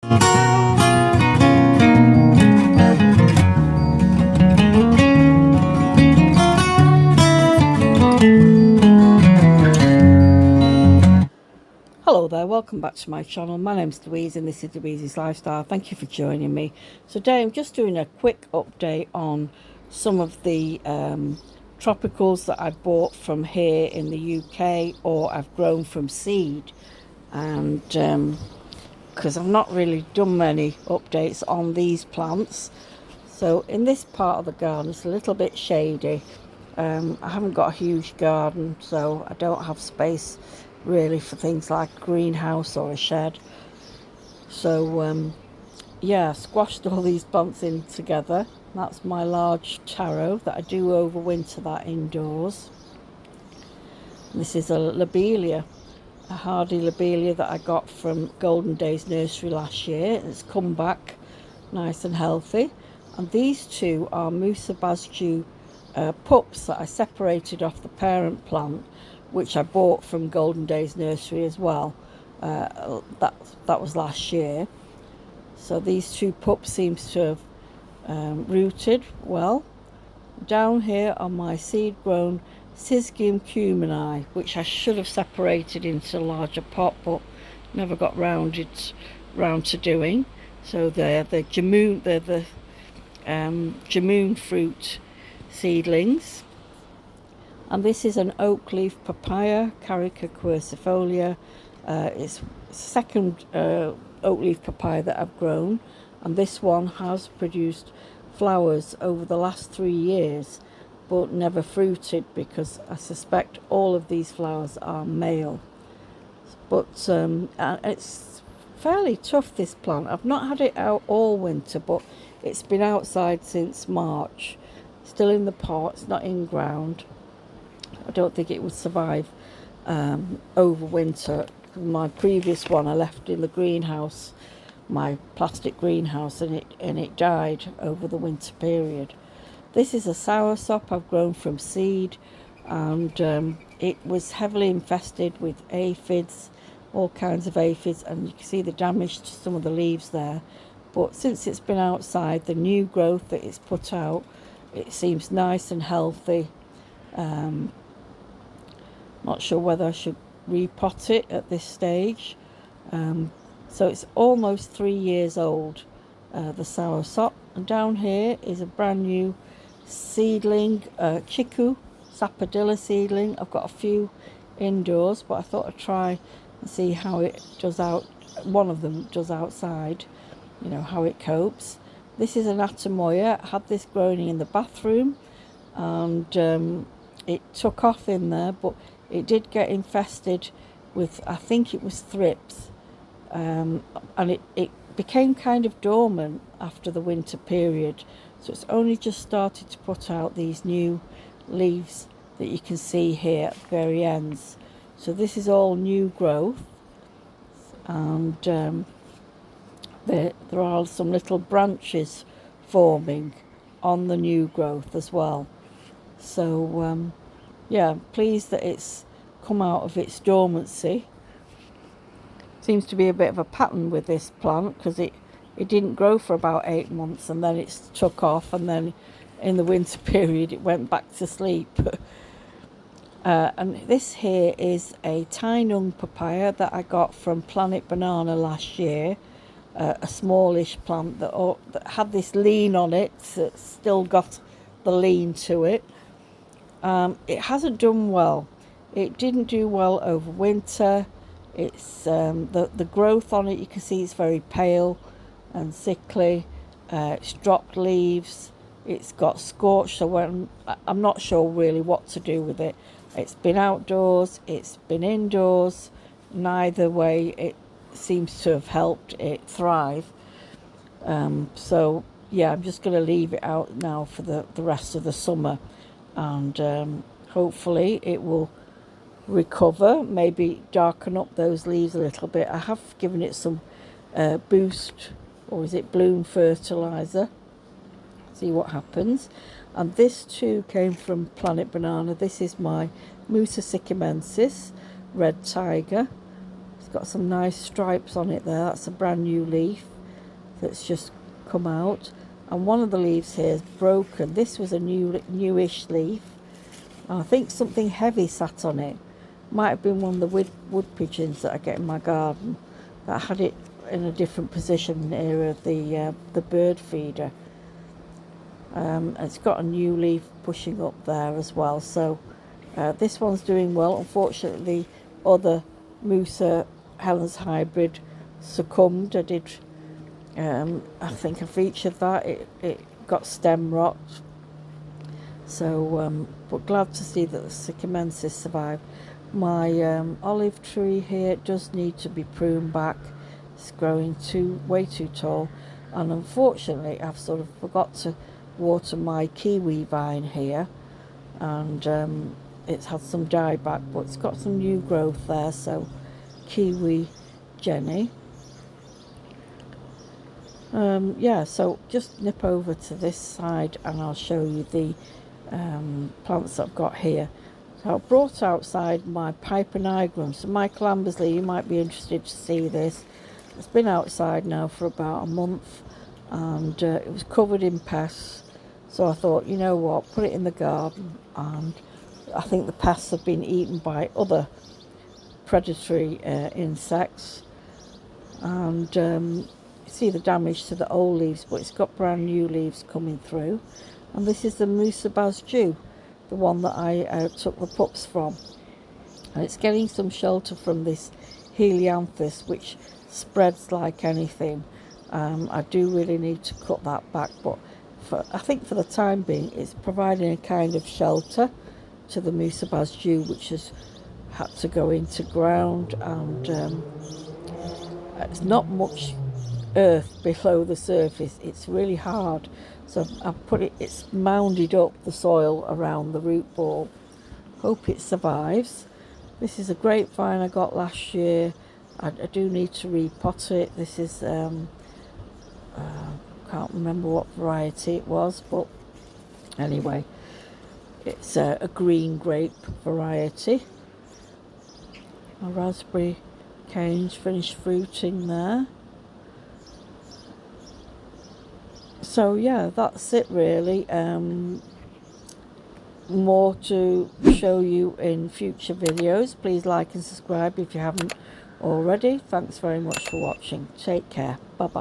Hello there, welcome back to my channel. My name's Louise and this is Louise's Lifestyle. Thank you for joining me. So today I'm just doing a quick update on some of the tropicals that I bought from here in the UK or I've grown from seed. And because I've not really done many updates on these plants. So in this part of the garden it's a little bit shady. I haven't got a huge garden, so I don't have space really for things like a greenhouse or a shed. So yeah, squashed all these plants in together. That's my large taro that I do overwinter that indoors. This is a lobelia, a hardy lobelia that I got from Golden Days Nursery last year. It's come back nice and healthy. And these two are Musa Basju pups that I separated off the parent plant, which I bought from Golden Days Nursery as well. That was last year. So these two pups seems to have rooted well. Down here are my seed-grown Syzygium cumini, which I should have separated into a larger pot, but never got round to doing. So they're the jamoon fruit seedlings. And this is an oak leaf papaya, Carica quercifolia. It's second oak leaf papaya that I've grown, and this one has produced flowers over the last 3 years, but never fruited because I suspect all of these flowers are male. But it's fairly tough, this plant. I've not had it out all winter, but it's been outside since March. Still in the pot, it's not in ground. I don't think it would survive over winter. My previous one I left in the greenhouse, my plastic greenhouse, and it died over the winter period. This is a soursop I've grown from seed, and it was heavily infested with aphids, all kinds of aphids, and you can see the damage to some of the leaves there. But since it's been outside, the new growth that it's put out, it seems nice and healthy. Not sure whether I should repot it at this stage. So it's almost 3 years old, the soursop. And down here is a brand new seedling, chiku, sapodilla seedling. I've got a few indoors, but I thought I'd try and see how it does out. One of them does outside, you know, how it copes. This is an Atamoya. I had this growing in the bathroom, and it took off in there, but it did get infested with, I think it was thrips, and it became kind of dormant after the winter period. So it's only just started to put out these new leaves that you can see here at the very ends. So this is all new growth, and there are some little branches forming on the new growth as well. So yeah, I'm pleased that it's come out of its dormancy. Seems to be a bit of a pattern with this plant, because it didn't grow for about 8 months and then it took off, and then in the winter period it went back to sleep. And this here is a Tainung papaya that I got from Planet Banana last year. A smallish plant that had this lean on it, so it's still got the lean to it. It hasn't done well. It didn't do well over winter. It's the growth on it, you can see it's very pale and sickly. It's dropped leaves. It's got scorched, so I'm not sure really what to do with it. It's been outdoors, it's been indoors. Neither way it seems to have helped it thrive. So yeah, I'm just going to leave it out now for the rest of the summer, and hopefully it will recover, maybe darken up those leaves a little bit. I have given it some boost, or is it bloom fertilizer, see what happens. And this too came from Planet Banana. This is my Musa sycamensis red tiger. It's got some nice stripes on it there. That's a brand new leaf. that's just come out, and one of the leaves here is broken. This was a newish leaf, and I think something heavy sat on it. Might have been one of the wood pigeons that I get in my garden that had it in a different position near the bird feeder. It's got a new leaf pushing up there as well, so this one's doing well. Unfortunately, the other Musa Helen's hybrid succumbed. I did I think I featured that. It got stem rot, so but glad to see that the sycamensis survived. My olive tree here does need to be pruned back. It's growing way too tall, and unfortunately I've sort of forgot to water my kiwi vine here, and it's had some dieback, but it's got some new growth there, so kiwi Jenny. Yeah, so just nip over to this side and I'll show you the plants that I've got here. So I brought outside my Piper nigrum. So Michael Ambersley, you might be interested to see this. It's been outside now for about a month, and it was covered in pests. So I thought, you know what, put it in the garden, and I think the pests have been eaten by other predatory insects. And you see the damage to the old leaves, but it's got brand new leaves coming through. And this is the Musa Basjoo, the one that I took the pups from, and it's getting some shelter from this helianthus, which spreads like anything. I do really need to cut that back, but I think for the time being it's providing a kind of shelter to the Musa Basjoo, which has had to go into ground, and it's not much earth below the surface. It's really hard, so I've put it's mounded up the soil around the root ball. Hope it survives. This is a grapevine I got last year. I do need to repot it. This is can't remember what variety it was, but anyway, it's a green grape variety. My raspberry canes finished fruiting there. So yeah, that's it really. More to show you in future videos. Please like and subscribe if you haven't already. Thanks very much for watching. Take care. Bye bye.